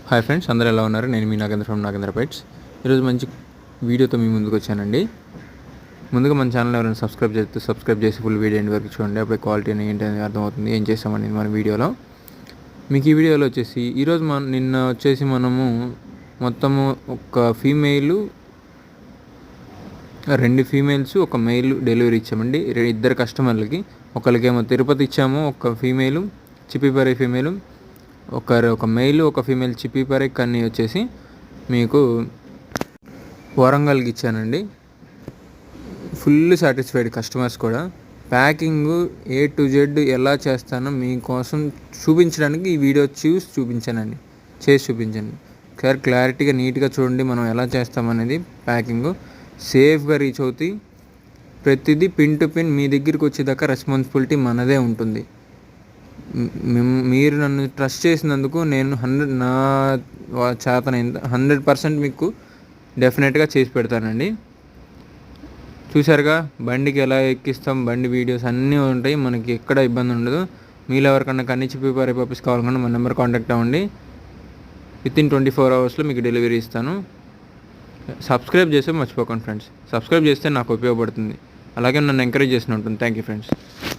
Hi friends, అందరూ ఎలా ఉన్నారు? నేను మీ నాగేంద్ర ఫ్రమ్ నాగేంద్ర పెట్స్. ఈరోజు మంచి వీడియోతో మీ ముందుకు వచ్చానండి. ముందుగా మన ఛానల్ ఎవరైనా సబ్స్క్రైబ్ చేసి ఫుల్ వీడియో ఎండ్ వరకు చూడండి. అప్పుడు క్వాలిటీ ఏంటి అనేది అర్థమవుతుంది, ఏం చేస్తామనేది మన వీడియోలో. మీకు ఈ వీడియోలో వచ్చేసి ఈరోజు నిన్న వచ్చేసి మనము మొత్తము ఒక ఫీమేలు, 2 ఫీమేల్స్, ఒక మెయిల్ డెలివరీ ఇచ్చామండి. 2 కస్టమర్లకి. ఒకరికేమో తిరుపతి ఇచ్చాము, ఒక ఫీమేలు చిప్పిపర్రి ఫీమేలు, ఒక మెయిల్ ఒక ఫీమేల్ చిప్పిపర్రి కన్నీ వచ్చేసి మీకు వరంగల్కి ఇచ్చానండి. ఫుల్ సాటిస్ఫైడ్ కస్టమర్స్ కూడా. ప్యాకింగ్ A to Z ఎలా చేస్తానో మీకోసం చూపించడానికి ఈ వీడియో చేసి చూపించండి. క్లారిటీగా నీట్గా చూడండి మనం ఎలా చేస్తామనేది. ప్యాకింగ్ సేఫ్గా రీచ్ అవుతాయి. ప్రతిదీ పిన్ టు పిన్ మీ దగ్గరికి వచ్చేదాకా రెస్పాన్సిబిలిటీ మనదే ఉంటుంది. మీరు నన్ను ట్రస్ట్ చేసినందుకు నేను 100% మీకు డెఫినెట్గా చేసి పెడతానండి. చూసారుగా, బండికి ఎలా ఎక్కిస్తాం, బండి వీడియోస్ అన్నీ ఉంటాయి, మనకి ఎక్కడ ఇబ్బంది ఉండదు. మీలో ఎవరికన్నా కన్నీ చిప్పిపర్రి పప్పీస్ కావాలన్నా మన నెంబర్ కాంటాక్ట్ అవ్వండి. వితిన్ 24 అవర్స్లో మీకు డెలివరీ ఇస్తాను. సబ్స్క్రైబ్ చేస్తే మర్చిపోకండి ఫ్రెండ్స్. సబ్స్క్రైబ్ చేస్తే నాకు ఉపయోగపడుతుంది, అలాగే నన్ను ఎంకరేజ్ చేసిన ఉంటుంది. Thank you friends.